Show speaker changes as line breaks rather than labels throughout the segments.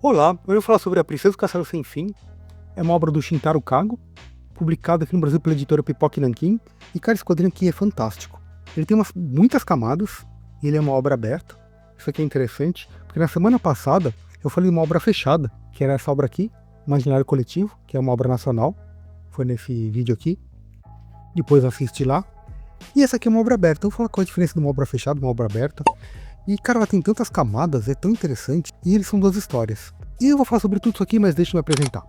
Olá, hoje eu vou falar sobre A Princesa do Castelo Sem Fim. É uma obra do Shintaro Kago, publicada aqui no Brasil pela editora Pipoca Nanquim. E cara, esse quadrinho aqui é fantástico. Ele tem muitas camadas, e ele é uma obra aberta. Isso aqui é interessante, porque na semana passada eu falei de uma obra fechada, que era essa obra aqui, Imaginário Coletivo, que é uma obra nacional. Foi nesse vídeo aqui. Depois assiste lá. E essa aqui é uma obra aberta. Então eu vou falar qual a diferença de uma obra fechada e uma obra aberta. E, cara, ela tem tantas camadas, é tão interessante. E eles são duas histórias. E eu vou falar sobre tudo isso aqui, mas deixa eu me apresentar.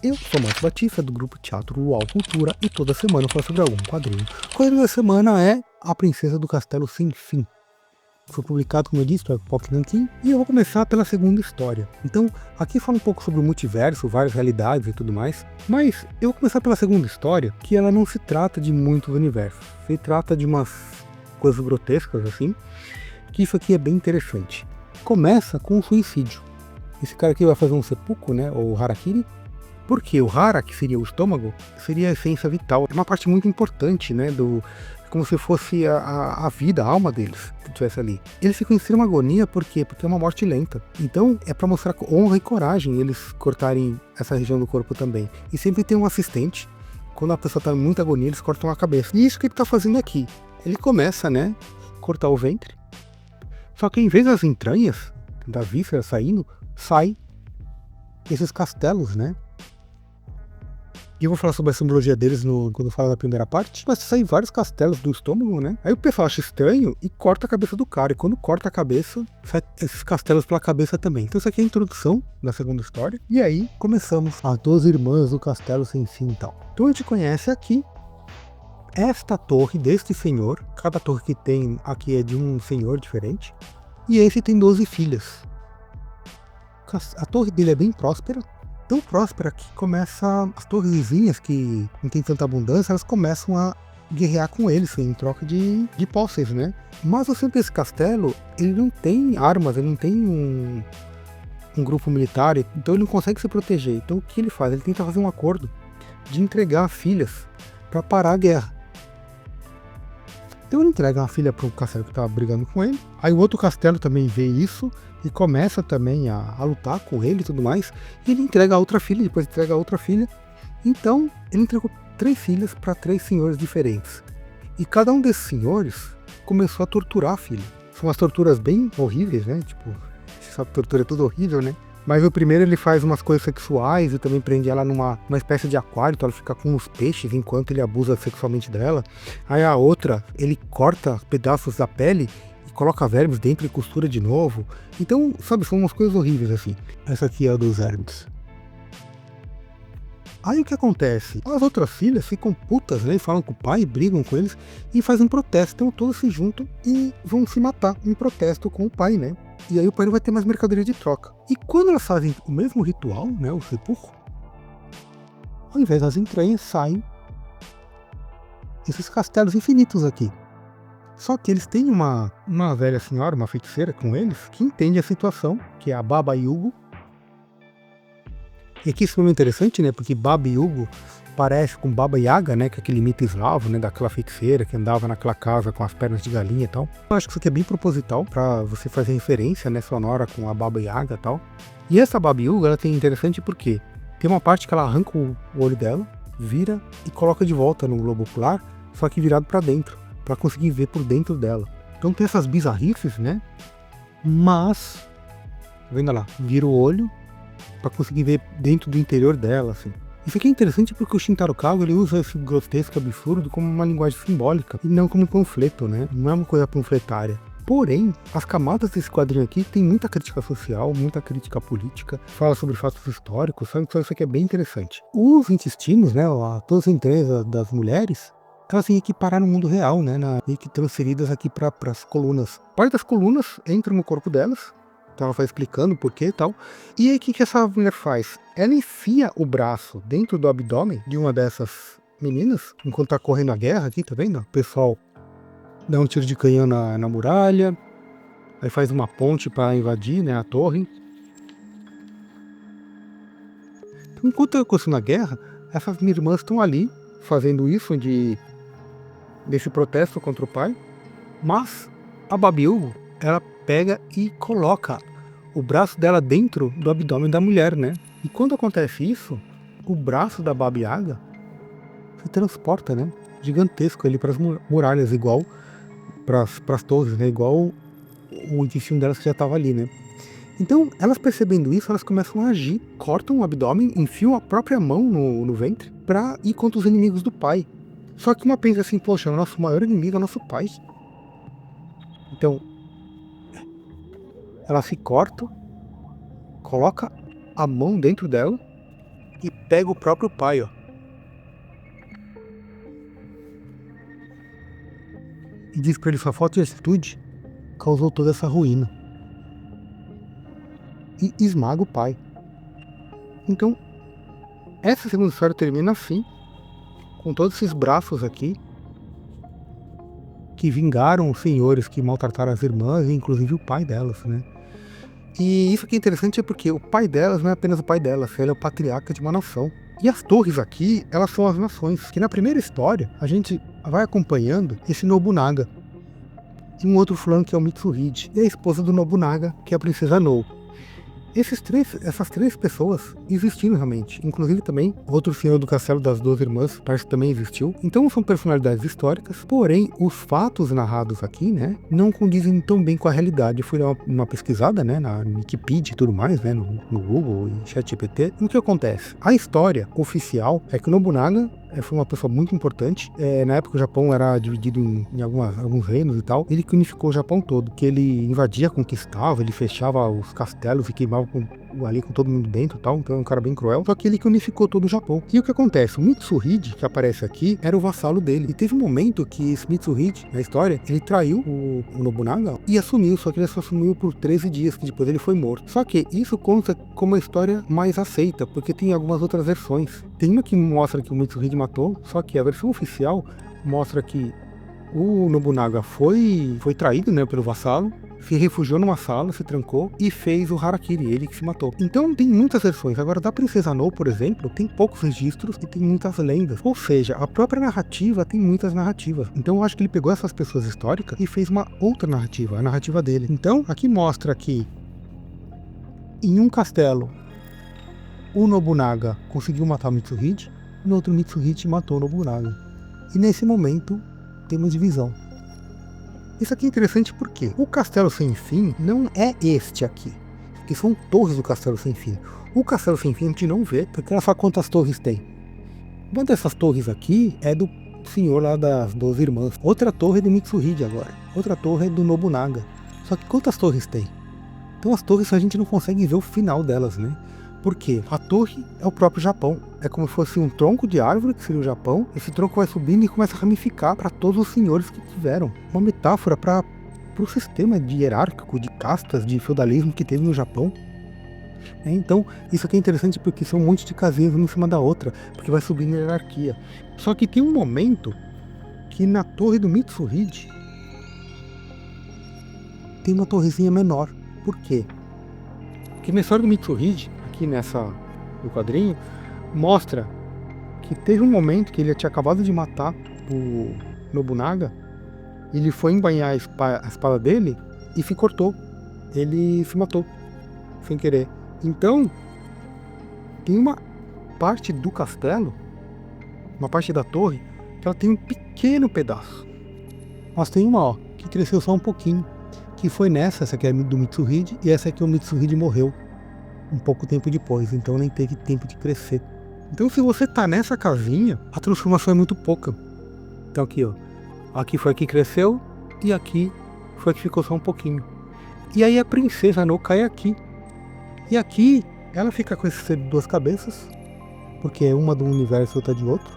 Eu sou Márcio Batista, do grupo Teatro Luau Cultura, e toda semana eu falo sobre algum quadrinho. O quadrinho da semana é A Princesa do Castelo Sem Fim. Foi publicado, como eu disse, pela Pipoca Nanquim, e eu vou começar pela segunda história. Então, aqui fala um pouco sobre o multiverso, várias realidades e tudo mais, mas eu vou começar pela segunda história, que ela não se trata de muitos universos. Se trata de umas coisas grotescas, assim, que isso aqui é bem interessante. Começa com um suicídio. Esse cara aqui vai fazer um seppuku, né, ou harakiri, porque o hara, que seria o estômago, seria a essência vital. É uma parte muito importante, né, como se fosse a vida, a alma deles, que estivesse ali. Eles ficam em extrema agonia, por quê? Porque é uma morte lenta. Então, é para mostrar honra e coragem eles cortarem essa região do corpo também. E sempre tem um assistente. Quando a pessoa está em muita agonia, eles cortam a cabeça. E isso que ele está fazendo aqui. Ele começa, né, cortar o ventre. Só que em vez das entranhas, da víscera saindo, sai esses castelos, né? E eu vou falar sobre a simbologia deles quando eu falo da primeira parte. Mas saem vários castelos do estômago, né? Aí o pessoal acha estranho e corta a cabeça do cara. E quando corta a cabeça, sai esses castelos pela cabeça também. Então isso aqui é a introdução da segunda história. E aí começamos as 12 irmãs do Castelo Sem Fim e tal. Então a gente conhece aqui esta torre deste senhor. Cada torre que tem aqui é de um senhor diferente. E esse tem 12 filhas. A torre dele é bem próspera. Tão próspera que começa as torres vizinhas que não tem tanta abundância, elas começam a guerrear com eles em troca de posses, né? Mas o centro desse castelo, ele não tem armas, ele não tem um grupo militar, então ele não consegue se proteger. Então o que ele faz? Ele tenta fazer um acordo de entregar filhas para parar a guerra. Então ele entrega uma filha para o castelo que estava brigando com ele. Aí o outro castelo também vê isso e começa também a lutar com ele e tudo mais. E ele entrega a outra filha, depois entrega a outra filha. Então ele entregou 3 filhas para 3 senhores diferentes. E cada um desses senhores começou a torturar a filha. São umas torturas bem horríveis, né? Tipo, você sabe que tortura é tudo horrível, né? Mas o primeiro ele faz umas coisas sexuais e também prende ela numa espécie de aquário, então ela fica com os peixes enquanto ele abusa sexualmente dela. Aí a outra, ele corta pedaços da pele e coloca vermes dentro e costura de novo. Então, sabe, são umas coisas horríveis assim. Essa aqui é a dos vermes. Aí o que acontece? As outras filhas ficam putas, né? Falam com o pai, brigam com eles e fazem um protesto. Então todos se juntam e vão se matar em protesto com o pai, né? E aí o pai não vai ter mais mercadoria de troca. E quando elas fazem o mesmo ritual, né? O seppuku, ao invés das entranhas, saem esses castelos infinitos aqui. Só que eles têm uma velha senhora, uma feiticeira com eles, que entende a situação, que é a Baba Yugo. E aqui isso é muito interessante, né? Porque Baba Yugo parece com Baba Yaga, né? Que é aquele mito eslavo, né? Daquela feiticeira que andava naquela casa com as pernas de galinha e tal. Eu acho que isso aqui é bem proposital para você fazer referência, né? Sonora com a Baba Yaga e tal. E essa Baba Yuga, ela tem interessante porque tem uma parte que ela arranca o olho dela, vira e coloca de volta no globo ocular, só que virado para dentro, para conseguir ver por dentro dela. Então tem essas bizarrices, né? Mas, tá vendo lá? Vira o olho para conseguir ver dentro do interior dela, assim. Isso aqui é interessante porque o Shintaro Kago ele usa esse grotesco absurdo como uma linguagem simbólica e não como um panfleto, né? Não é uma coisa panfletária. Porém, as camadas desse quadrinho aqui tem muita crítica social, muita crítica política, fala sobre fatos históricos, sabe? Então isso aqui é bem interessante. Os intestinos, né? Todas as entranhas das mulheres, elas têm que parar no mundo real, né? E que transferidas aqui para as colunas. Parte das colunas entram no corpo delas. Então ela vai explicando o porquê e tal. E aí o que essa mulher faz? Ela enfia o braço dentro do abdômen de uma dessas meninas, enquanto tá correndo a guerra aqui, tá vendo? O pessoal dá um tiro de canhão na muralha, aí faz uma ponte para invadir, né, a torre. Então, enquanto tá acontecendo a guerra, essas minhas irmãs estão ali, fazendo isso desse protesto contra o pai. Mas a Baba Yugo, ela pega e coloca o braço dela dentro do abdômen da mulher, né? E quando acontece isso, o braço da Baba Yaga se transporta, né? Gigantesco ali para as muralhas, igual para as torres, né? Igual o intestino delas que já estava ali, né? Então, elas percebendo isso, elas começam a agir, cortam o abdômen, enfiam a própria mão no ventre para ir contra os inimigos do pai. Só que uma pensa assim, poxa, o nosso maior inimigo é o nosso pai. Então, ela se corta, coloca a mão dentro dela e pega o próprio pai, ó. E diz pra ele, sua falta de atitude causou toda essa ruína. E esmaga o pai. Então, essa segunda história termina assim, com todos esses braços aqui, que vingaram os senhores que maltrataram as irmãs, e inclusive o pai delas, né? E isso aqui é interessante porque o pai delas não é apenas o pai delas, ele é o patriarca de uma nação. E as torres aqui, elas são as nações. Que na primeira história, a gente vai acompanhando esse Nobunaga. E um outro fulano que é o Mitsuhide. E a esposa do Nobunaga, que é a princesa Nou. Essas três pessoas existiram realmente. Inclusive também, outro senhor do castelo das duas irmãs, parece que também existiu. Então são personalidades históricas, porém os fatos narrados aqui, né, não condizem tão bem com a realidade. Eu fui dar uma pesquisada, né, na Wikipedia e tudo mais, né, no Google e ChatGPT. E o que acontece? A história oficial é que o Nobunaga foi uma pessoa muito importante. Na época o Japão era dividido em alguns reinos e tal. Ele que unificou o Japão todo, que ele invadia, conquistava, ele fechava os castelos e queimava ali com todo mundo dentro e tal. Então é um cara bem cruel. Só que ele que unificou todo o Japão. E o que acontece? O Mitsuhide, que aparece aqui, era o vassalo dele. E teve um momento que esse Mitsuhide, na história, ele traiu o Nobunaga e assumiu. Só que ele só assumiu por 13 dias, que depois ele foi morto. Só que isso conta como a história mais aceita, porque tem algumas outras versões. Tem uma que mostra que o Mitsuhide matou, só que a versão oficial mostra que o Nobunaga foi traído, né, pelo vassalo, se refugiou numa sala, se trancou e fez o harakiri, ele que se matou. Então tem muitas versões. Agora da Princesa Nou, por exemplo, tem poucos registros e tem muitas lendas. Ou seja, a própria narrativa tem muitas narrativas. Então eu acho que ele pegou essas pessoas históricas e fez uma outra narrativa, a narrativa dele. Então aqui mostra que em um castelo o Nobunaga conseguiu matar o Mitsuhide, no outro Mitsuhide matou o Nobunaga. E nesse momento tem uma divisão. Isso aqui é interessante porque o Castelo Sem Fim não é este aqui, que são torres do Castelo Sem Fim. O Castelo Sem Fim a gente não vê, porque ela fala quantas torres tem. Uma dessas torres aqui é do senhor lá das 12 irmãs. Outra torre é do Mitsuhide agora. Outra torre é do Nobunaga. Só que quantas torres tem? Então as torres a gente não consegue ver o final delas, né? Por quê? A torre é o próprio Japão. É como se fosse um tronco de árvore, que seria o Japão. Esse tronco vai subindo e começa a ramificar para todos os senhores que tiveram. Uma metáfora para o sistema hierárquico, de castas, de feudalismo que teve no Japão. Então, isso aqui é interessante porque são um monte de casinhas uma em cima da outra, porque vai subindo a hierarquia. Só que tem um momento que na torre do Mitsuhide tem uma torrezinha menor. Por quê? Porque na história do Mitsuhide, aqui no quadrinho, mostra que teve um momento que ele tinha acabado de matar o Nobunaga, ele foi embainhar a espada dele e se cortou. Ele se matou, sem querer. Então, tem uma parte do castelo, uma parte da torre, que ela tem um pequeno pedaço. Mas tem uma, ó, que cresceu só um pouquinho, que foi essa aqui é do Mitsuhide, e essa aqui o Mitsuhide morreu um pouco tempo depois, então nem teve tempo de crescer. Então se você tá nessa casinha, a transformação é muito pouca. Então aqui, ó, aqui foi a que cresceu, e aqui foi a que ficou só um pouquinho. E aí a princesa No cai aqui. E aqui ela fica com essas duas cabeças, porque é uma do universo e outra de outro.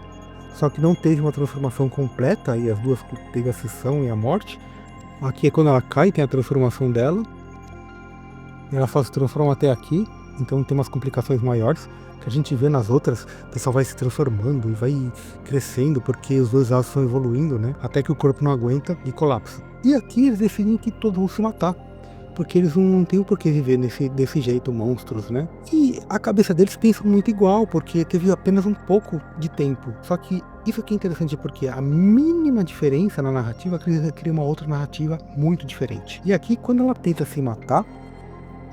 Só que não teve uma transformação completa, e as duas teve a sessão e a morte. Aqui é quando ela cai, tem a transformação dela. Ela só se transforma até aqui, então tem umas complicações maiores. Que a gente vê nas outras, o pessoal vai se transformando e vai crescendo, porque os dois lados estão evoluindo, né? Até que o corpo não aguenta e colapsa. E aqui eles decidem que todos vão se matar, porque eles não têm o porquê viver desse jeito, monstros, né? E a cabeça deles pensa muito igual, porque teve apenas um pouco de tempo. Só que isso aqui é interessante porque a mínima diferença na narrativa cria uma outra narrativa muito diferente. E aqui, quando ela tenta se matar,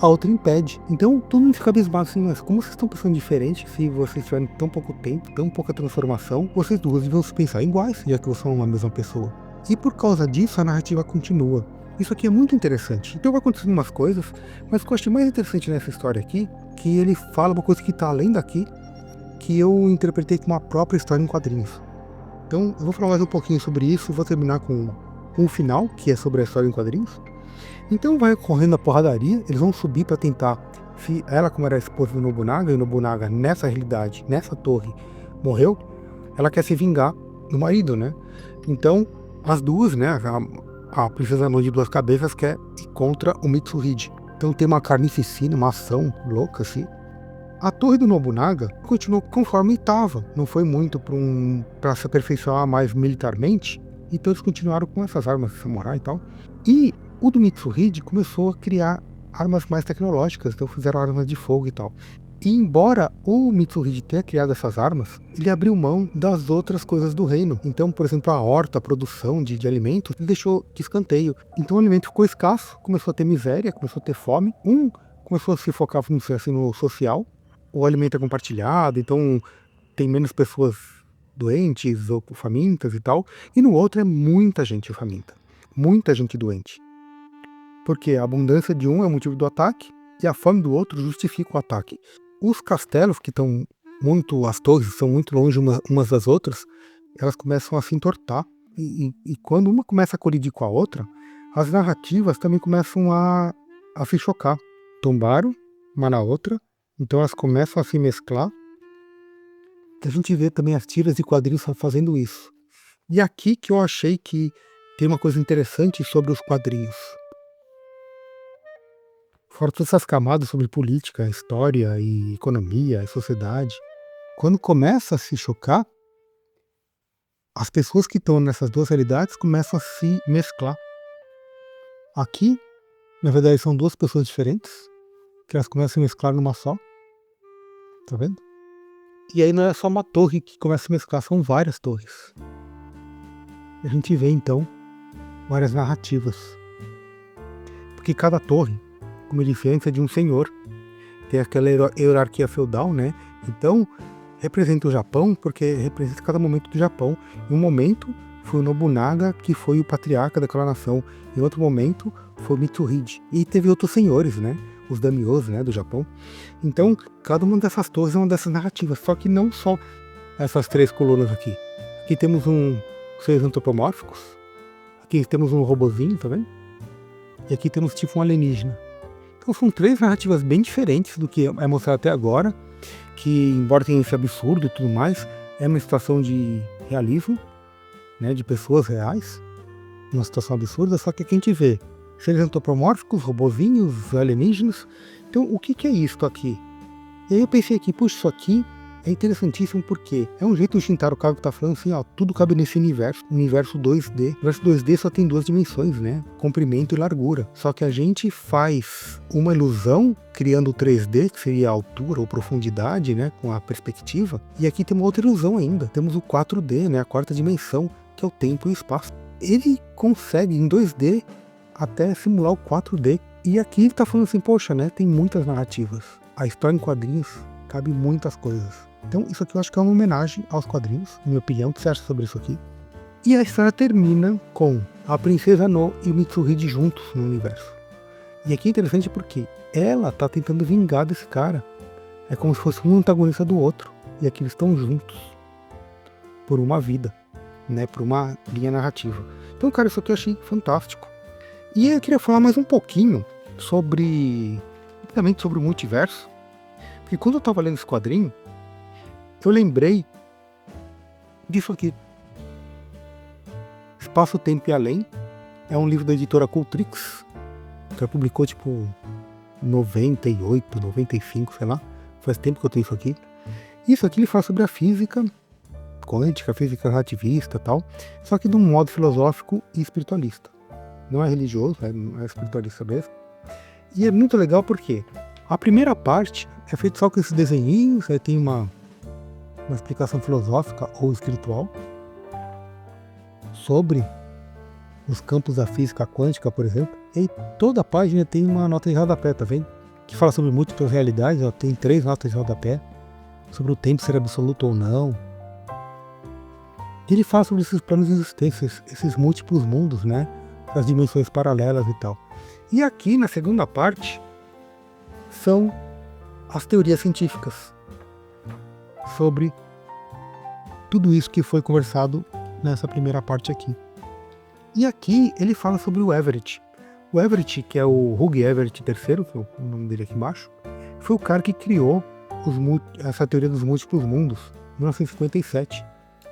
a outra impede. Então todo mundo fica abismado assim, mas como vocês estão pensando diferente se vocês tiverem tão pouco tempo, tão pouca transformação, vocês duas deviam se pensar iguais, já que vocês são uma mesma pessoa. E por causa disso a narrativa continua. Isso aqui é muito interessante. Então vai acontecendo umas coisas, mas o que eu achei mais interessante nessa história aqui, que ele fala uma coisa que está além daqui, que eu interpretei como uma própria história em quadrinhos. Então eu vou falar mais um pouquinho sobre isso, vou terminar com um final, que é sobre a história em quadrinhos. Então vai correndo a porradaria, eles vão subir para tentar, se ela como era a esposa do Nobunaga, e o Nobunaga nessa realidade, nessa torre, morreu, ela quer se vingar do marido, né? Então as duas, né, a princesa Anô de duas cabeças quer ir contra o Mitsuhide. Então tem uma carnificina, uma ação louca assim. A torre do Nobunaga continuou conforme estava, não foi muito para se aperfeiçoar mais militarmente, então eles continuaram com essas armas de samurai e tal. E o do Mitsuhide começou a criar armas mais tecnológicas, então fizeram armas de fogo e tal. E embora o Mitsuhide tenha criado essas armas, ele abriu mão das outras coisas do reino. Então, por exemplo, a horta, a produção de alimentos, ele deixou de escanteio. Então o alimento ficou escasso, começou a ter miséria, começou a ter fome. Começou a se focar, vamos dizer assim, no social. O alimento é compartilhado, então tem menos pessoas doentes ou famintas e tal. E no outro é muita gente faminta, muita gente doente. Porque a abundância de um é o motivo do ataque e a fome do outro justifica o ataque. Os castelos que estão muito, as torres são muito longe umas das outras, elas começam a se entortar. E quando uma começa a colidir com a outra, as narrativas também começam a se chocar. Tombaram uma na outra, então elas começam a se mesclar. A gente vê também as tiras de quadrinhos fazendo isso. E aqui que eu achei que tem uma coisa interessante sobre os quadrinhos. Fora todas essas camadas sobre política, história e economia e sociedade, quando começa a se chocar, as pessoas que estão nessas duas realidades começam a se mesclar. Aqui, na verdade, são duas pessoas diferentes, que elas começam a se mesclar numa só. Tá vendo? E aí não é só uma torre que começa a se mesclar, são várias torres. A gente vê, então, várias narrativas. Porque cada torre, como ele disse, é de um senhor. Tem aquela hierarquia feudal, né? Então, representa o Japão, porque representa cada momento do Japão. Em um momento, foi o Nobunaga, que foi o patriarca daquela nação. Em outro momento, foi o Mitsuhide. E teve outros senhores, né? Os daimyos, né, do Japão. Então, cada uma dessas torres é uma dessas narrativas. Só que não só essas três colunas aqui. Aqui temos seres antropomórficos. Aqui temos um robozinho, tá vendo? E aqui temos tipo um alienígena. Então são três narrativas bem diferentes do que é mostrado até agora, que embora tenha esse absurdo e tudo mais, é uma situação de realismo, né, de pessoas reais, uma situação absurda, só que aqui a gente vê seres antropomórficos, robozinhos, alienígenas. Então o que é isso aqui? E aí eu pensei aqui, puxa, isso aqui é interessantíssimo porque é um jeito do Shintaro Kago tá falando assim, ó, tudo cabe nesse universo 2D. O universo 2D só tem duas dimensões, né? Comprimento e largura. Só que a gente faz uma ilusão criando o 3D, que seria a altura ou profundidade, né? Com a perspectiva. E aqui tem uma outra ilusão ainda. Temos o 4D, né? A quarta dimensão, que é o tempo e o espaço. Ele consegue em 2D até simular o 4D. E aqui ele tá falando assim, poxa, né? Tem muitas narrativas. A história em quadrinhos cabe muitas coisas. Então isso aqui eu acho que é uma homenagem aos quadrinhos, na minha opinião. O que você acha sobre isso aqui? E a história termina com a princesa No e o Mitsuhide juntos no universo. E aqui é interessante porque ela tá tentando vingar desse cara. É como se fosse um antagonista do outro. E aqui eles estão juntos. Por uma vida, né? Por uma linha narrativa. Então, cara, isso aqui eu achei fantástico. E eu queria falar mais um pouquinho sobre o multiverso. Porque quando eu tava lendo esse quadrinho, eu lembrei disso aqui. Espaço, Tempo e Além é um livro da editora Cultrix, que ela publicou tipo 98, 95, sei lá. Faz tempo que eu tenho isso aqui. Isso aqui ele fala sobre a física quântica, física relativista e tal, só que de um modo filosófico e espiritualista. Não é religioso, é espiritualista mesmo. E é muito legal porque a primeira parte é feita só com esses desenhinhos, aí tem uma explicação filosófica ou espiritual sobre os campos da física quântica, por exemplo. E toda a página tem uma nota de rodapé, tá vendo? que fala sobre múltiplas realidades, ó, tem 3 notas de rodapé, sobre o tempo ser absoluto ou não. Ele fala sobre esses planos de existência, esses múltiplos mundos, né? As dimensões paralelas e tal. E aqui, na segunda parte, são as teorias científicas sobre tudo isso que foi conversado nessa primeira parte aqui. E aqui ele fala sobre o Everett. O Everett, que é o Hugh Everett III, que é o nome dele aqui embaixo, foi o cara que criou essa teoria dos múltiplos mundos, em 1957.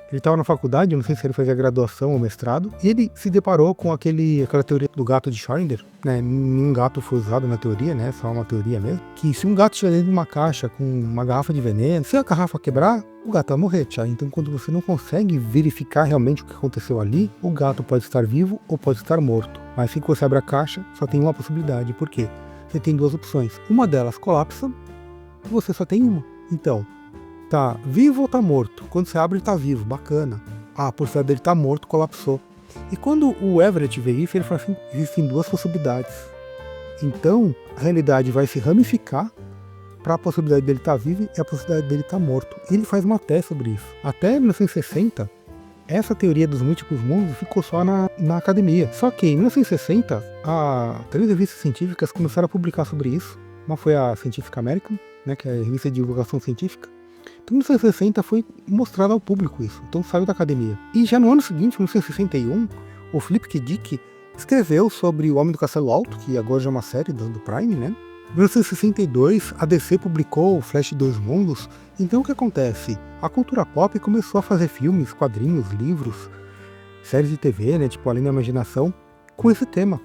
Ele estava na faculdade, eu não sei se ele fazia graduação ou mestrado, e ele se deparou com aquela teoria do gato de Schrödinger, né? Nenhum gato foi usado na teoria, né? Só uma teoria mesmo. Que se um gato estiver dentro de uma caixa com uma garrafa de veneno, se a garrafa quebrar, o gato vai morrer, tchau. Então, quando você não consegue verificar realmente o que aconteceu ali, o gato pode estar vivo ou pode estar morto. Mas se você abre a caixa, só tem uma possibilidade. Por quê? Você tem 2 opções. Uma delas colapsa, e você só tem uma. Então, tá vivo ou tá morto? Quando você abre, ele tá vivo, bacana. A possibilidade dele tá morto, colapsou. E quando o Everett vê isso, ele fala assim, existem 2 possibilidades. Então, a realidade vai se ramificar para a possibilidade dele estar vivo e a possibilidade dele estar morto. E ele faz uma tese sobre isso. Até 1960, essa teoria dos múltiplos mundos ficou só na academia. Só que em 1960, 3 revistas científicas começaram a publicar sobre isso. Uma foi a Scientific American, né, que é a revista de divulgação científica. Então, em 1960 foi mostrado ao público isso, então saiu da academia. E já no ano seguinte, em 1961, o Philip K. Dick escreveu sobre O Homem do Castelo Alto, que agora já é uma série do Prime, né? Em 1962, a DC publicou o Flash 2 Mundos. Então o que acontece? A cultura pop começou a fazer filmes, quadrinhos, livros, séries de TV, né, tipo Além da Imaginação, com esse tema.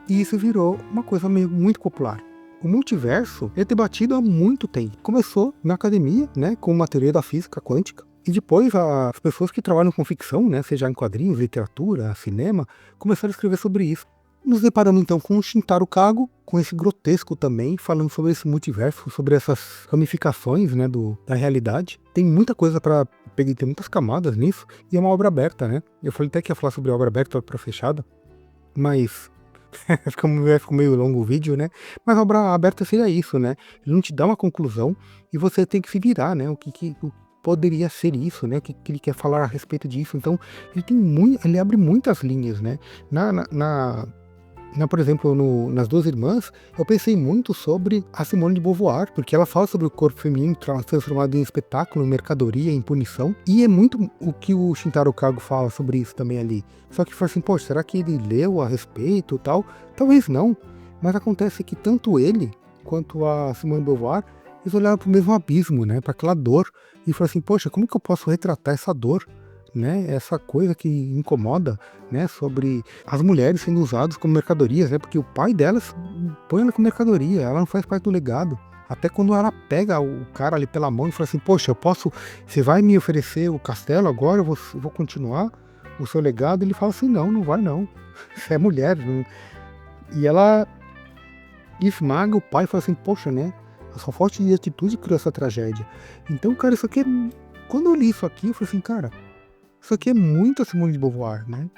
E isso virou uma coisa muito popular. O multiverso é debatido há muito tempo. Começou na academia, né, com uma teoria da física quântica. E depois as pessoas que trabalham com ficção, né, seja em quadrinhos, literatura, cinema, começaram a escrever sobre isso. Nos deparamos então com o Shintaro Kago, com esse grotesco também, falando sobre esse multiverso, sobre essas ramificações, né, da realidade. Tem muita coisa para pegar, tem muitas camadas nisso, e é uma obra aberta, né? Eu falei até que ia falar sobre a obra aberta para fechada, mas ficou meio longo o vídeo, né? Mas a obra aberta seria isso, né? Ele não te dá uma conclusão e você tem que se virar, né? O que poderia ser isso, né? O que ele quer falar a respeito disso. Então, ele abre muitas linhas, né? Por exemplo, nas Duas Irmãs, eu pensei muito sobre a Simone de Beauvoir, porque ela fala sobre o corpo feminino transformado em espetáculo, em mercadoria, em punição, e é muito o que o Shintaro Kago fala sobre isso também ali. Só que foi assim, poxa, será que ele leu a respeito e tal? Talvez não, mas acontece que tanto ele quanto a Simone de Beauvoir, eles olharam para o mesmo abismo, né, para aquela dor, e falaram assim, poxa, como que eu posso retratar essa dor? Né, essa coisa que incomoda, né, sobre as mulheres sendo usadas como mercadorias, né, porque o pai delas põe ela como mercadoria, ela não faz parte do legado. Até quando ela pega o cara ali pela mão e fala assim, poxa, você vai me oferecer o castelo agora, eu vou continuar o seu legado? Ele fala assim, não vai não, você é mulher. Não. E ela esmaga o pai e fala assim, poxa, né, a sua falta de atitude criou essa tragédia. Então, cara, isso aqui quando eu li isso aqui, eu falei assim, cara, isso aqui é muito a Simone de Beauvoir, né?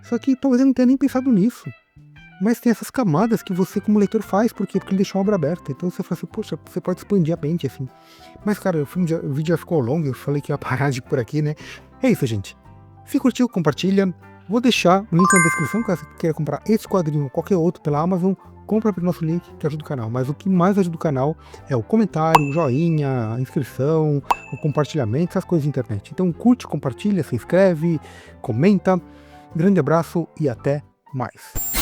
Só que talvez eu não tenha nem pensado nisso. Mas tem essas camadas que você como leitor faz, por quê? Porque ele deixou a obra aberta. Então você fala assim, poxa, você pode expandir a mente, assim. Mas, cara, o vídeo já ficou longo, eu falei que ia parar de por aqui, né? É isso, gente. Se curtiu, compartilha. Vou deixar o link na descrição, caso você queira comprar esse quadrinho ou qualquer outro pela Amazon. Compra pelo nosso link, que ajuda o canal. Mas o que mais ajuda o canal é o comentário, o joinha, a inscrição, o compartilhamento, essas coisas de internet. Então curte, compartilha, se inscreve, comenta. Grande abraço e até mais.